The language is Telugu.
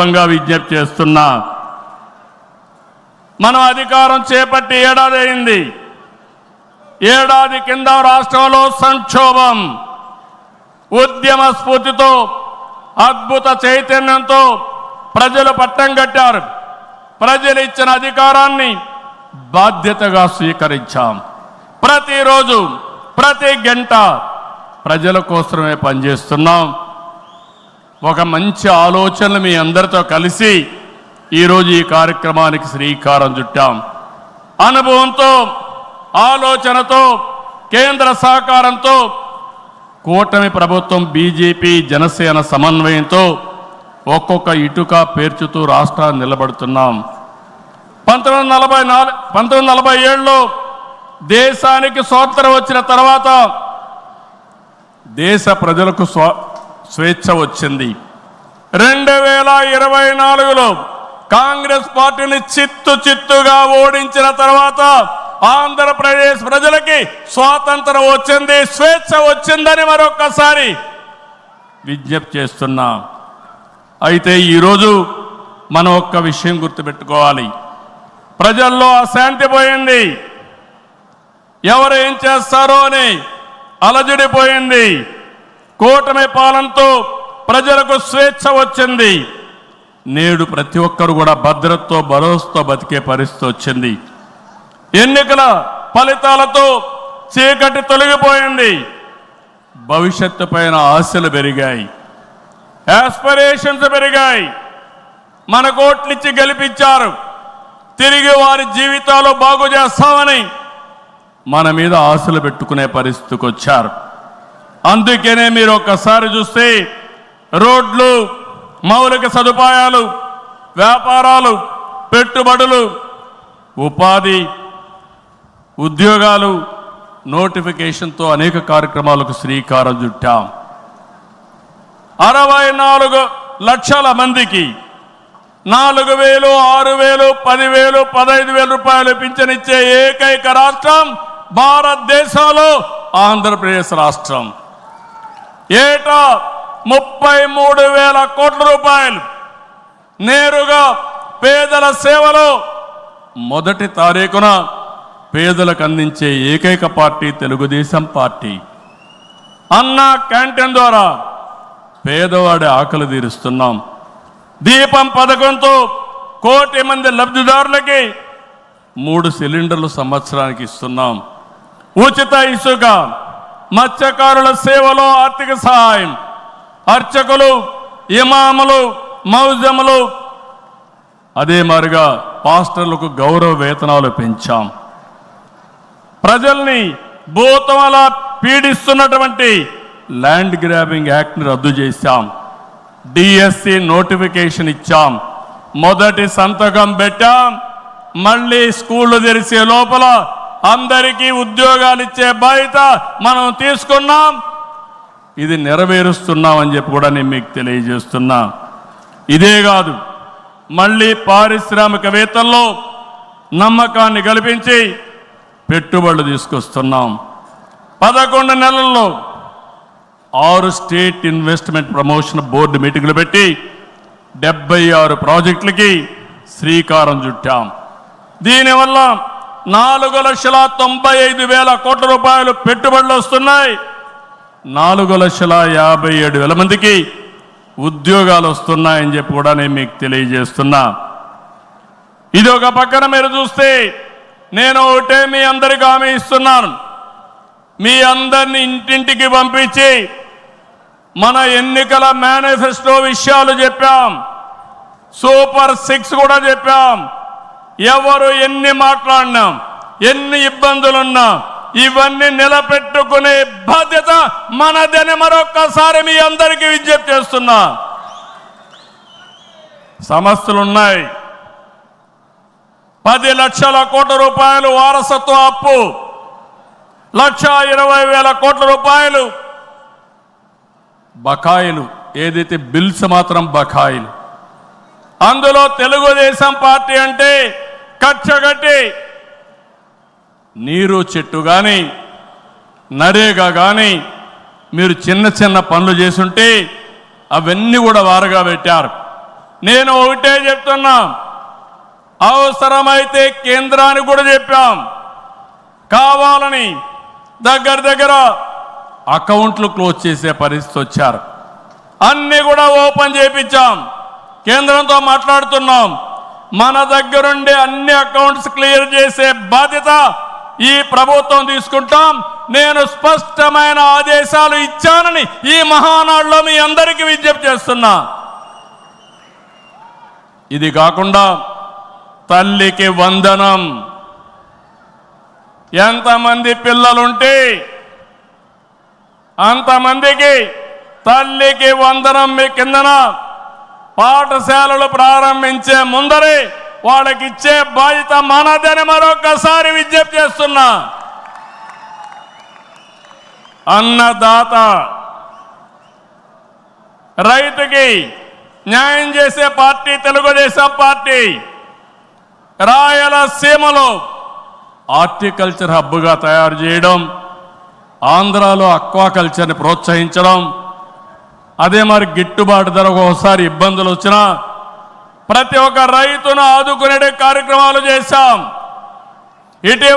విజ్ఞప్తి చేస్తున్నా. మనం అధికారం చేపట్టి ఏడాది అయింది. ఏడాది కింద రాష్ట్రంలో సంక్షోభం, ఉద్యమ స్ఫూర్తితో అద్భుత చైతన్యంతో ప్రజలు పట్టం కట్టారు. ప్రజలు ఇచ్చిన అధికారాన్ని బాధ్యతగా స్వీకరించాం. ప్రతిరోజు ప్రతి గంట ప్రజల కోసమే పనిచేస్తున్నాం. ఒక మంచి ఆలోచనలు మీ అందరితో కలిసి ఈరోజు ఈ కార్యక్రమానికి శ్రీకారం చుట్టాం. అనుభవంతో, ఆలోచనతో, కేంద్ర సహకారంతో కూటమి ప్రభుత్వం బీజేపీ జనసేన సమన్వయంతో ఒక్కొక్క ఇటుక పేర్చుతూ రాష్ట్రాన్ని నిలబడుతున్నాం. 1947లో దేశానికి స్వాతంత్రం వచ్చిన తర్వాత దేశ ప్రజలకు స్వేచ్ఛ వచ్చింది. 2024లో కాంగ్రెస్ పార్టీని చిత్తుగా ఓడించిన తర్వాత ఆంధ్రప్రదేశ్ ప్రజలకి స్వాతంత్రం వచ్చింది, స్వేచ్ఛ వచ్చిందని మరొక్కసారి విజ్ఞప్తి చేస్తున్నా. అయితే ఈరోజు మనం ఒక్క విషయం గుర్తుపెట్టుకోవాలి. ప్రజల్లో అశాంతి పోయింది, ఎవరు ఏం చేస్తారో అని అలజడిపోయింది. కూటమి పాలనతో ప్రజలకు స్వేచ్ఛ వచ్చింది. నేడు ప్రతి ఒక్కరు కూడా భద్రతతో, భరోసాతో బతికే పరిస్థితి వచ్చింది. ఎన్నికల ఫలితాలతో చీకటి తొలగిపోయింది. భవిష్యత్తు పైన ఆశలు పెరిగాయి, యాస్పిరేషన్స్ పెరిగాయి. మన కోట్లిచ్చి గెలిపించారు, తిరిగి వారి జీవితాలు బాగు చేస్తామని మన మీద ఆశలు పెట్టుకునే పరిస్థితికి వచ్చారు. అందుకనే మీరు ఒక్కసారి చూస్తే రోడ్లు, మౌలిక సదుపాయాలు, వ్యాపారాలు, పెట్టుబడులు, ఉపాధి, ఉద్యోగాలు, నోటిఫికేషన్తో అనేక కార్యక్రమాలకు శ్రీకారం చుట్టాం. 64 లక్షల మందికి 4,000, 6,000, 10,000, 15,000 రూపాయలు పింఛనిచ్చే ఏకైక రాష్ట్రం భారతదేశంలో ఆంధ్రప్రదేశ్ రాష్ట్రం. ఏటా 33,000 కోట్ల రూపాయలు నేరుగా పేదల సేవలో మొదటి తారీఖున పేదలకు అందించే ఏకైక పార్టీ తెలుగుదేశం పార్టీ. అన్న క్యాంటీన్ ద్వారా పేదవాడి ఆకలి తీరుస్తున్నాం. దీపం పథకంతో 1 కోటి మంది లబ్ధిదారులకి 3 సిలిండర్లు సంవత్సరానికి ఇస్తున్నాం. ఉచిత ఇసుక, మత్స్యకారుల సేవలో ఆర్థిక సహాయం, అర్చకులు, ఇమాములు, మౌజములు, అదే మాదిరిగా పాస్టర్లకు గౌరవ వేతనాలు పెంచాం. ప్రజల్ని భూతమలా పీడిస్తున్నటువంటి ల్యాండ్ గ్రాబింగ్ యాక్ట్ని రద్దు చేశాం. డిఎస్సి నోటిఫికేషన్ ఇచ్చాం. మొదటి సంతకం పెట్టాం. మళ్ళీ స్కూళ్ళు తెరిచే లోపల అందరికీ ఉద్యోగాలు ఇచ్చే బాధ్యత మనం తీసుకున్నాం. ఇది నెరవేరుస్తున్నామని చెప్పి కూడా నేను మీకు తెలియజేస్తున్నా. ఇదే కాదు, మళ్ళీ పారిశ్రామికవేత్తల్లో నమ్మకాన్ని కల్పించి పెట్టుబడులు తీసుకొస్తున్నాం. 11 నెలల్లో 6 స్టేట్ ఇన్వెస్ట్మెంట్ ప్రమోషన్ బోర్డు మీటింగ్లు పెట్టి 76 ప్రాజెక్టులకి శ్రీకారం చుట్టాం. దీనివల్ల 4,95,000 కోట్ల రూపాయలు పెట్టుబడులు వస్తున్నాయి. 4,57,000 మందికి ఉద్యోగాలు వస్తున్నాయని చెప్పి కూడా నేను మీకు తెలియజేస్తున్నా. ఇది ఒక పక్కన మీరు చూస్తే, నేను ఒకటే మీ అందరికీ హామీ ఇస్తున్నాను. మీ అందరిని ఇంటింటికి పంపించి మన ఎన్నికల మేనిఫెస్టో విషయాలు చెప్పాం. సూపర్ 6 కూడా చెప్పాం. ఎవరు ఎన్ని మాట్లాడినాం, ఎన్ని ఇబ్బందులున్నా ఇవన్నీ నిలబెట్టుకునే బాధ్యత మనదని మరొక్కసారి మీ అందరికీ విజ్ఞప్తి చేస్తున్నా. సమస్యలున్నాయి. 10 లక్షల కోట్ల రూపాయలు వారసత్వ అప్పు, 1,20,000 కోట్ల రూపాయలు బకాయిలు, ఏదైతే బిల్స్ మాత్రం బకాయిలు. అందులో తెలుగుదేశం పార్టీ అంటే కక్షగట్టి నీరు చెట్టు కానీ, నరేగా కానీ మీరు చిన్న చిన్న పనులు చేసుంటే అవన్నీ కూడా వారగా పెట్టారు. నేను ఒకటే చెప్తున్నా, అవసరమైతే కేంద్రానికి కూడా చెప్పాం, కావాలని దగ్గర అకౌంట్లు క్లోజ్ చేసే పరిస్థితి వచ్చారు. అన్ని కూడా ఓపెన్ చేయించాం, కేంద్రంతో మాట్లాడుతున్నాం. మన దగ్గరుండే అన్ని అకౌంట్స్ క్లియర్ చేసే బాధ్యత ఈ ప్రభుత్వం తీసుకుంటాం. నేను స్పష్టమైన ఆదేశాలు ఇచ్చానని ఈ మహానాడులో మీ అందరికీ విజ్ఞప్తి చేస్తున్నా. ఇది కాకుండా తల్లికి వందనం, ఎంతమంది పిల్లలుంటే అంతమందికి తల్లికి వందనం మీ కిందన పాఠశాలలు ప్రారంభించే ముందరే వాళ్ళకి ఇచ్చే బాధ్యత మనదని మరొకసారి విజ్ఞప్తి చేస్తున్నా. అన్నదాత, రైతుకి న్యాయం చేసే పార్టీ తెలుగుదేశం పార్టీ. రాయలసీమలో హార్టికల్చర్ హబ్గా తయారు చేయడం, ఆంధ్రాలో అక్వాకల్చర్ని ప్రోత్సహించడం, అదే మరి గిట్టుబాటు ధర ఒకసారి ఇబ్బందులు వచ్చినా ప్రతి ఒక్క రైతును ఆదుకునే కార్యక్రమాలు చేశాం. ఇటీవల